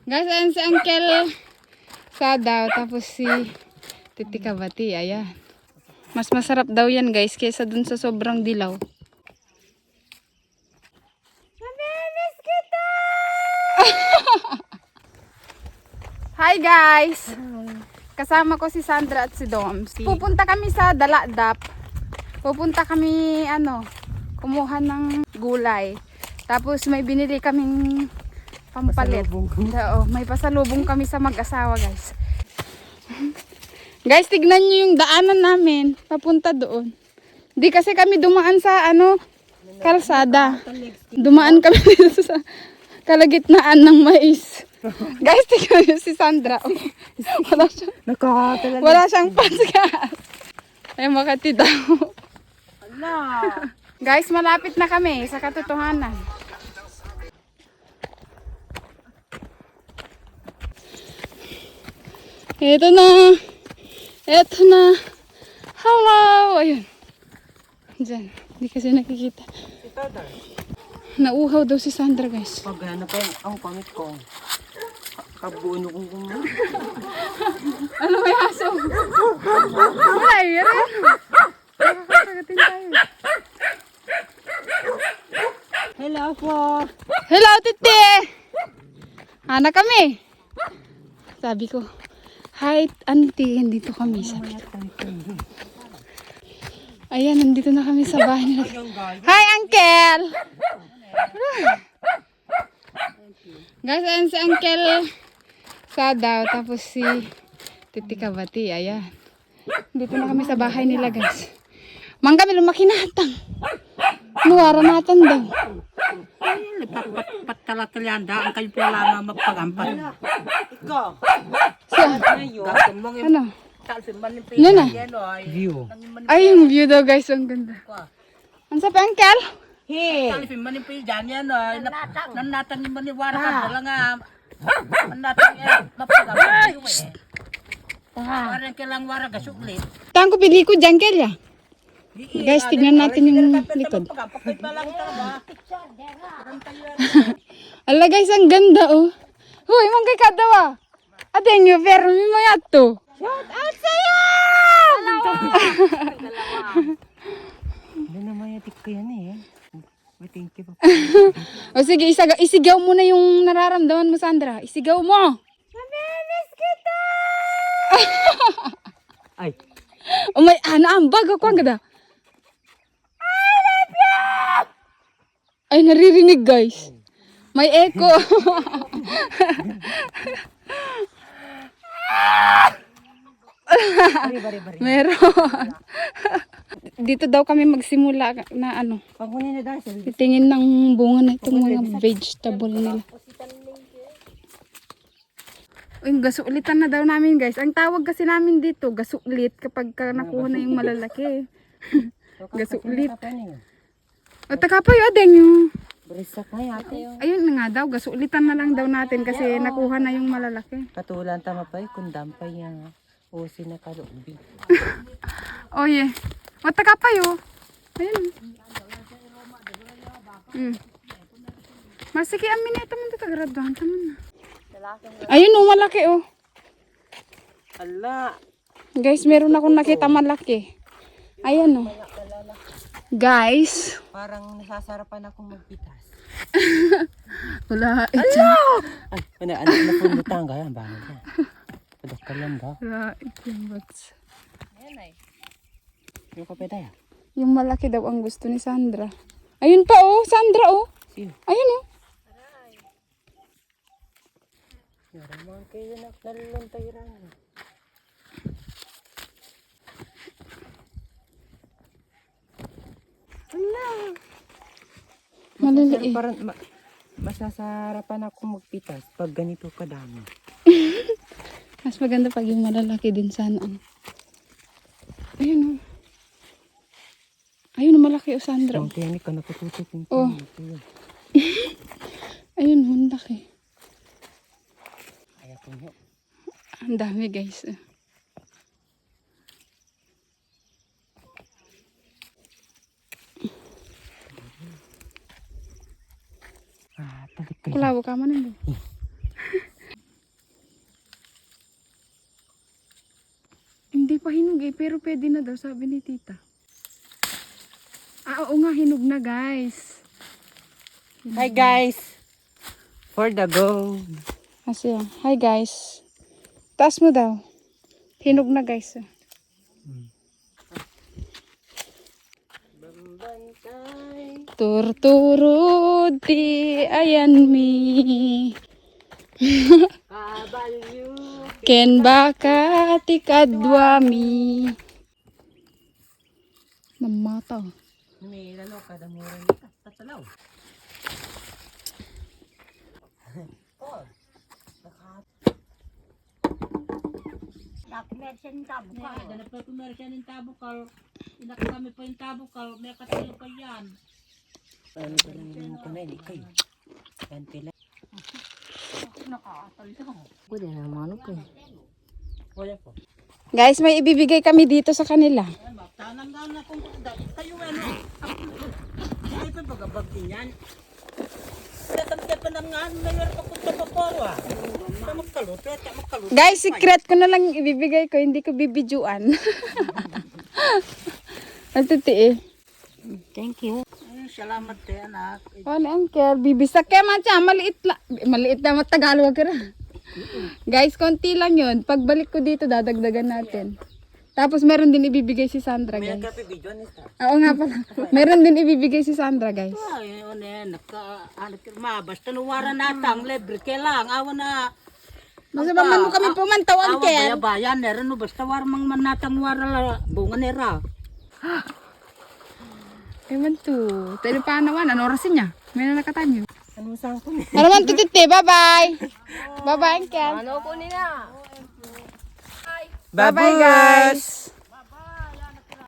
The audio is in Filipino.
Guys, ayan si Uncle Sadaw, tapos si Titi Kabati, ayan. Mas masarap daw yan guys, kaysa dun sa sobrang dilaw. Mamilis kita! Hi guys! Kasama ko si Sandra at si Doms. Pupunta kami sa Daladap. Pupunta kami, kumuha ng gulay. Tapos may binili kaming pampalit. Oo, may pasalubong kami sa mag-asawa guys. Guys, tignan nyo yung daanan namin. Papunta doon. Di kasi kami dumaan sa kalsada. Dumaan kami dito sa kalagitnaan ng mais. Guys, tignan nyo si Sandra. Wala siyang paskas. Ay, makati daw. Guys, malapit na kami sa katotohanan. Ito na. Ito na. Hello. Ayun. Diyan. Hindi kasi nakikita. Nauhaw daw si Sandra guys. Pagana pa ang pangit ko. Kabuno kong kumain. Ano may aso? Ay, yan. Nakakagatin tayo. Hello po. Hello, Titi! Hana kami. Sabi ko, hi, auntie. Nandito kami. Sabi ko. Ayan, nandito na kami sa bahay nila. Hi, uncle! Guys, ayan si Uncle Sadaw, tapos si Titi Kabati. Ayan. Dito na kami sa bahay nila, guys. Mang kami lumaki natang. Nuwara natang daw. Patala-talyanda, ang kayo pala nga magpagampan. Ikaw. Ano? Nana? View. Ay, yung view daw, guys. Ang ganda. Ano sa pa, Uncle? Hey. Talipin man yung piljan yan, nanatan yung maniwara ka, dala nga, nanatan yung mapagampan. Parang kailang wara ka suklit. Tang ko pili ko dyan, Kel, ya. Guys, tignan natin yung likod. Ala, guys, ang ganda, oh. Huy, manggay ka daw, ah. Aten nyo, pero may mayat to. Shout out sa'yo! Hindi na mayatik ko yan eh. Thank you. O sige, isigaw mo na yung nararamdaman mo, Sandra. Isigaw mo. Mamilis kita! Ay. O may ambag ako ang ganda. I love you! Ay, naririnig guys. May echo. Bari. Meron. Dito daw kami magsimula na Pagkunin na dahil. titingin ng bunga na itong mga vegetable nila. Uy, gasulitan na daw namin guys. Ang tawag kasi namin dito, gasulit kapag nakuha na yung malalaki. Gasulit. O takapoy, adeng yung. Barisak na yate yung. Ayun na nga daw, gasulitan na lang daw natin kasi nakuha na yung malalaki. Katulan tama pa kung dampay yan. Usin na kaloobi. Oh yeah. O takapoy oh. Ayun. Masiki ang mineta mo dito, graduhan tamo na. Ayun oh, malaki oh. Ala. Guys, meron akong nakita malaki. Ayan oh. Guys. Parang nasasarapan akong magpitas. Wala. Ala! Ay, ano na po butang kaya ba? Padakal lang ba? Wala. Yung bags. Yung kape tayo. Yung malaki daw ang gusto ni Sandra. Ayun pa oh, Sandra oh. Sino? Ayun oh. Naraman kayo na naluluntay rin. Ala! Maliliit. Parang masasarapan akong magpitas pag ganito kadami. Mas maganda pag yung malalaki din sana. Ayun oh. Ayun oh, malaki oh, Sandra. Ang tiyanik ka napatutok yung Oh. Ayun oh, ang laki. Kaya po nyo. Ang dami guys. Talit kayo. Kulawo ka man eh. pa hinog eh, pero pwede na daw, sabi ni tita. Oo nga, hinog na guys. Hi guys. For the go. Asya, hi guys. Taas mo daw. Hinog na guys. Turturod ti ayan mi. Ken baka ti kadwa mi. Namata. May lalo kada mura ni tatalaw. Dala pa pumersya ng tabukal. Inakasami pa yung tabukal. May katalo pa yan. Ano ba naman ko na hindi kayo? Yan pila. Pwede na manok eh. Wala po. Guys, may ibibigay kami dito sa kanila. Tanang na kung kayo ano. Ay pa bagabag din yan. Kaya pa nang nga mayroon pa kung tapaparo ah. Magkalut. Guys, secret ko na lang ibibigay ko. Hindi ko bibidyoan. Matiti eh. Thank you. Salamat tayo anak. Ano ang care? Bibisak kaya man siya. Maliit lang. Maliit na Tagalog ka na. Guys, konti lang yun. Pagbalik ko dito, dadagdagan natin. Tapos meron din ibibigay si Sandra, guys. Oo nga pala. Meron din ibibigay si Sandra, guys. Ay, basta nuwara natang libre ke lang. Awan na. Basta ba man mo kami pumantaw ang care? Bayan, meron no. Basta war mang manatang wara la. Bunga nera. Ewan to. Tayo pa naman. Ano orasin niya? May na nakatanyo. Ano saan ko ni? Ano man tititi? Bye-bye. Bye-bye, Ken. Ano ko nila? Bye-bye, guys.